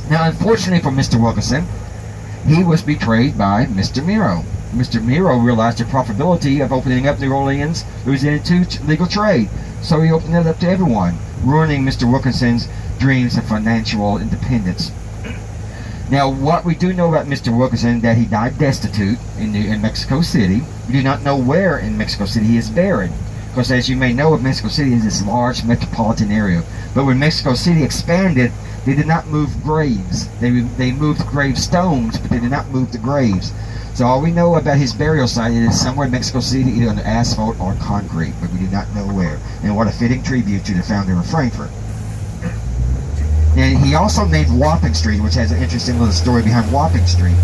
Now, unfortunately for Mr. Wilkinson, he was betrayed by Mr. Miro. Mr. Miro realized the profitability of opening up New Orleans into legal trade, so he opened it up to everyone, ruining Mr. Wilkinson's dreams of financial independence. Now, what we do know about Mr. Wilkinson, that he died destitute in Mexico City. We do not know where in Mexico City he is buried, because as you may know, Mexico City is this large metropolitan area. But when Mexico City expanded, they did not move graves. They moved gravestones, but they did not move the graves. So all we know about his burial site is somewhere in Mexico City, either under asphalt or concrete, but we do not know where. And what a fitting tribute to the founder of Frankfort. And he also named Wapping Street, which has an interesting little story behind Wapping Street.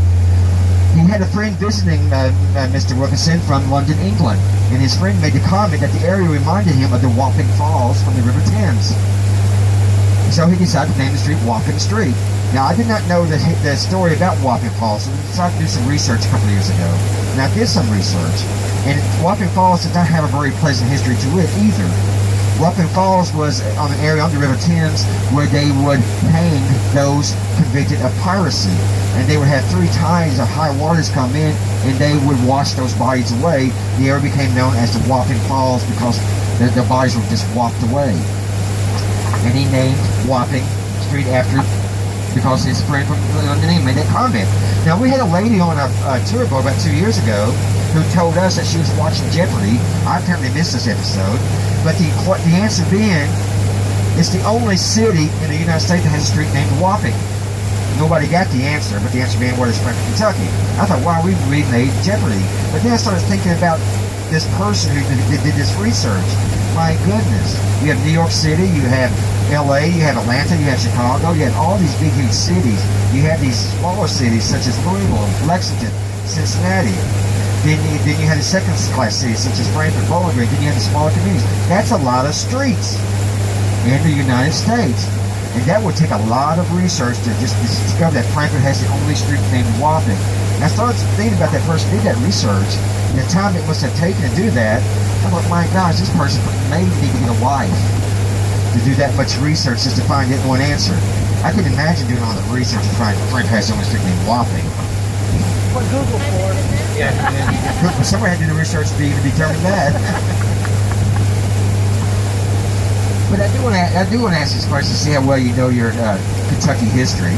He had a friend visiting Mr. Wilkinson from London, England, and his friend made the comment that the area reminded him of the Wapping Falls from the River Thames. So he decided to name the street Wapping Street. Now, I did not know the story about Wapping Falls, so I decided to do some research a couple of years ago. And I did some research, and Wapping Falls did not have a very pleasant history to it either. Wapping Falls was on an area on the River Thames where they would hang those convicted of piracy. And they would have 3 times of high waters come in, and they would wash those bodies away. The area became known as the Wapping Falls because the bodies were just walked away. And he named Wapping Street after, because his friend from London made that comment. Now, we had a lady on a tour boat about 2 years ago who told us that she was watching Jeopardy. I apparently missed this episode. But the answer being, it's the only city in the United States that has a street named Wapping. Nobody got the answer, but the answer being, what is Frankfort, Kentucky? I thought, wow, we remade Jeopardy. But then I started thinking about this person who did this research. My goodness. You have New York City, you have LA, you have Atlanta, you have Chicago, you have all these big, huge cities. You have these smaller cities such as Louisville, Lexington, Cincinnati. Then you had the second-class cities such as Frankfort, Bowling Green. Then you had the smaller communities. That's a lot of streets in the United States. And that would take a lot of research to just discover that Frankfort has the only street named Wapping. And I started thinking about that person who did that research, and the time it must have taken to do that. I thought, my gosh, this person may need to get a wife to do that much research just to find that one answer. I couldn't imagine doing all the research to find Frankfort has the only street named Wapping. What Google for? Yeah. Somebody had to do the research to even determine that. But I do want to ask this question to see how well you know your Kentucky history.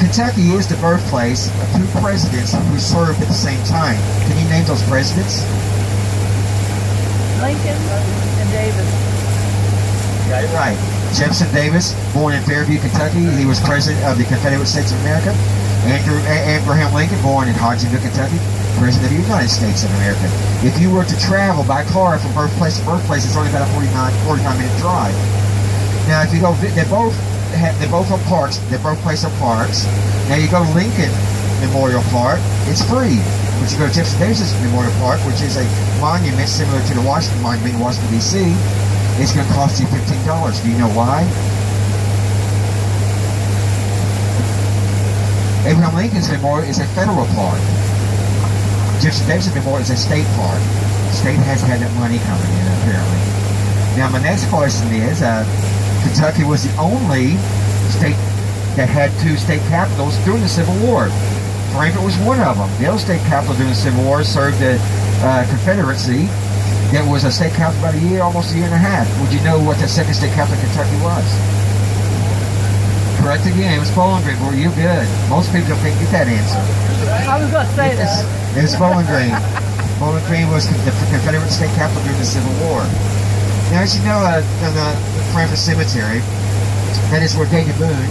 Kentucky is the birthplace of 2 presidents who served at the same time. Can you name those presidents? Lincoln and Davis. Got it right. Jefferson Davis, born in Fairview, Kentucky. He was president of the Confederate States of America. Abraham Lincoln, born in Hodgenville, Kentucky, President of the United States of America. If you were to travel by car from birthplace to birthplace, it's only about a 45-minute drive. Now, if you go, they both are parks. They both place are parks. Now, you go to Lincoln Memorial Park, it's free. But you go to Jefferson Davis Memorial Park, which is a monument similar to the Washington Monument in Washington, D.C., it's going to cost you $15. Do you know why? Abraham Lincoln's Memorial is a federal park. Jefferson Davis Memorial is a state park. The state has had that money coming in, apparently. Now, my next question is, Kentucky was the only state that had 2 state capitals during the Civil War. Frankfort was one of them. The other state capital during the Civil War served the Confederacy. That was a state capital about almost a year and a half. Would you know what the second state capital of Kentucky was? Correct again. It was Bowling Green. Were you good? Most people can't get that answer. I was going to say that. It was Bowling Green. Bowling Green was the Confederate state capital during the Civil War. Now, as you know, in the Frankfort Cemetery, that is where Daniel Boone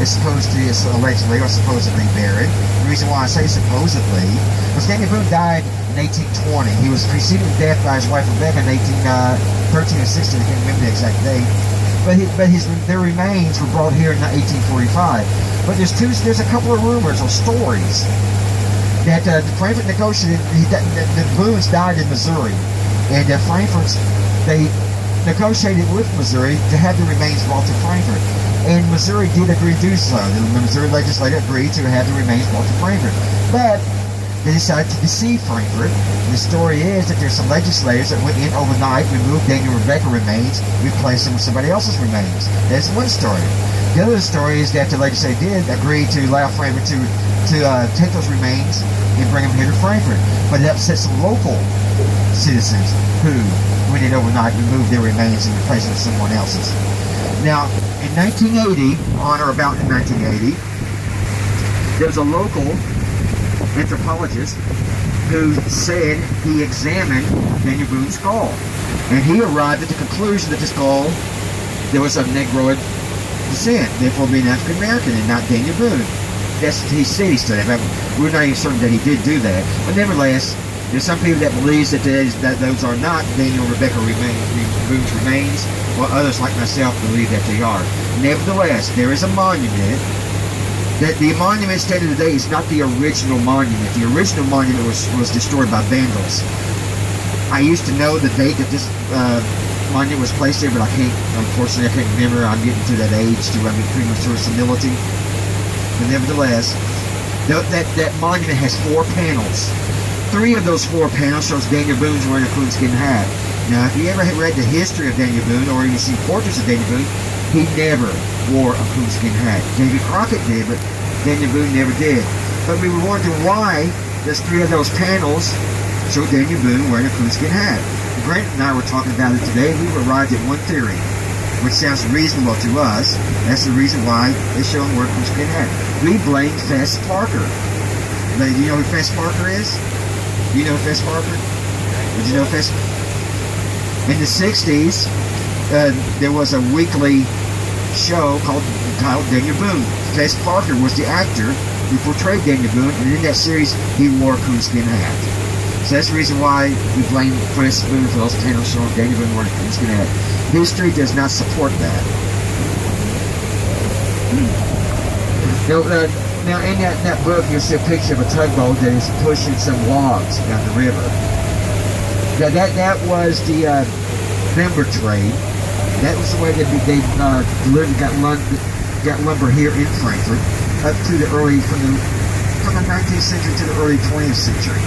is allegedly or supposedly buried. The reason why I say supposedly was Daniel Boone died in 1820. He was preceded to death by his wife Rebecca in 1813 or 16. I can't remember the exact date. But their remains were brought here in 1845. But there's a couple of rumors or stories that the Frankfort negotiated. The Boones died in Missouri, and they negotiated with Missouri to have the remains brought to Frankfort. And Missouri did agree to do so. The Missouri legislature agreed to have the remains brought to Frankfort. But they decided to deceive Frankfort. The story is that there's some legislators that went in overnight, removed Daniel and Rebecca remains, replaced them with somebody else's remains. That's one story. The other story is that the legislature did agree to allow Frankfort to take those remains and bring them here to Frankfort. But it upset some local citizens who went in overnight, removed their remains and replaced them with someone else's. Now, in 1980, on or about in 1980, there was a local anthropologist who said he examined Daniel Boone's skull. And he arrived at the conclusion that the skull, there was of Negroid descent, therefore being African American and not Daniel Boone. That's what he said he studied. We're not even certain that he did do that. But nevertheless, there's some people that believes that those are not Daniel and Rebecca Boone's remains, while others like myself believe that they are. Nevertheless, there is a monument. That the monument standing today is not the original monument. The original monument was destroyed by vandals. I used to know the date that this monument was placed there, but unfortunately I can't remember. I'm getting to that age to premature senility. But nevertheless, that monument has 4 panels. 3 of those 4 panels shows Daniel Boone's wearing a coonskin hat. Now, if you ever had read the history of Daniel Boone, or you see portraits of Daniel Boone, he never wore a coonskin hat. David Crockett did, but Daniel Boone never did. But we were wondering why there's 3 of those panels show Daniel Boone wearing a coonskin hat. Grant and I were talking about it today, and we arrived at one theory, which sounds reasonable to us. That's the reason why they show him wearing a coonskin hat. We blame Fess Parker. Now, do you know who Fess Parker is? Do you know Fess Parker? Did you know Fess? In the 60s, there was a weekly show titled Daniel Boone. Fess Parker was the actor who portrayed Daniel Boone, and in that series, he wore a coonskin hat. So that's the reason why we blame Fess Boone for those panels showing Daniel Boone wearing a coonskin hat. History does not support that. Now in that book, you'll see a picture of a tugboat that is pushing some logs down the river. That was the lumber trade. That was the way that they got lumber here in Frankfort up to the from the 19th century to the early 20th century.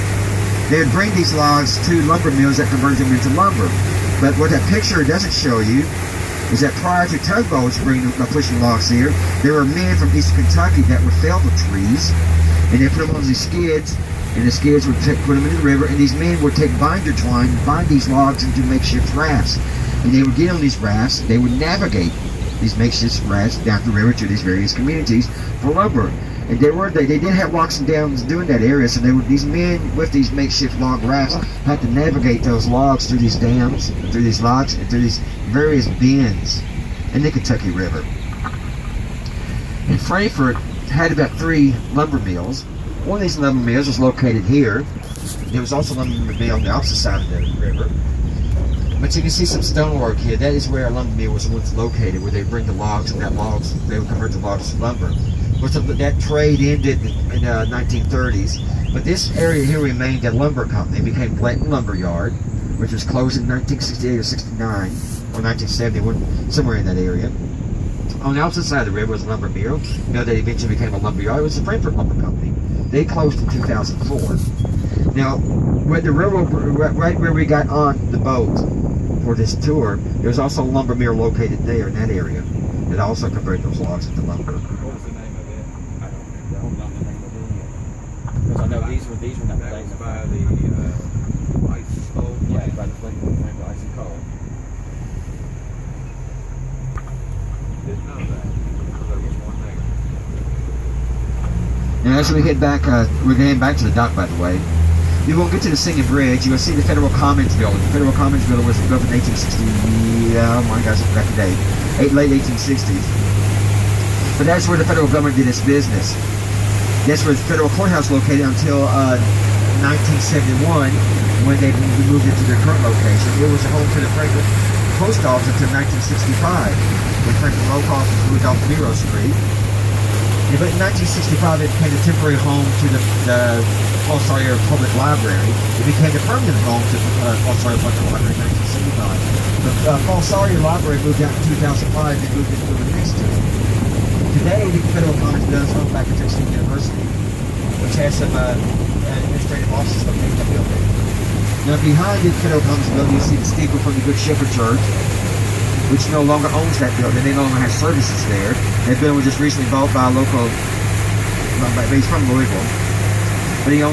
They would bring these logs to lumber mills that converted them into lumber. But what that picture doesn't show you is that prior to tugboats pushing logs here, there were men from eastern Kentucky that would fell the trees, and they put them on these skids, and the skids would put them in the river, and these men would take binder twine and bind these logs into makeshift rafts. And they would get on these rafts, they would navigate these makeshift rafts down the river to these various communities for lumber. And they did have locks and dams doing that area, so these men with these makeshift log rafts had to navigate those logs through these dams, through these locks, and through these various bends in the Kentucky River. And Frankfort had about 3 lumber mills. One of these lumber mills was located here. There was also a lumber mill on the opposite side of the river. But you can see some stonework here. That is where a lumber mill was once located, where they bring the logs, and they would convert the logs to lumber. But that trade ended in the 1930s. But this area here remained a lumber company. It became Blanton Lumber Yard, which was closed in 1968 or 69, or 1970, somewhere in that area. On the opposite side of the river was a lumber mill. That eventually became a lumber yard. It was the Frankfort Lumber Company. They closed in 2004. Now, where the railroad, right where we got on the boat for this tour, there's also a lumber mill located there in that area that also converted those logs into lumber. What was the name of it? I don't know the name of it yet. Because I know these were not the days by the ice stove. Yeah, by the Frankfort Ice and Coal. Didn't know that. There was one there. Now, as we head back, we're heading back to the dock, by the way. You won't get to the Singing Bridge. You'll see the Federal Commons Building. The Federal Commons Building was built in 1860. Oh my gosh, I forgot the date. Late 1860s. But that's where the federal government did its business. That's where the federal courthouse located until 1971, when they moved it to their current location. It was a home for the Frankfort Post Office until 1965, when Frankfort Post Office moved off Miro Street. But in 1965, it became a temporary home to the Paul Sawyer Public Library. It became a permanent home to Paul Sawyer Public Library in 1975. The Paul Sawyer Library moved out in 2005 and moved into the next to it. Today, the Federal Commons does home back to Texas University, which which has some administrative offices located in the building. Now behind the Federal Commons building, you see the steeple from the Good Shepherd Church, which no longer owns that building. They no longer have services there. That building was just recently bought by a local, he's from Louisville, but he owns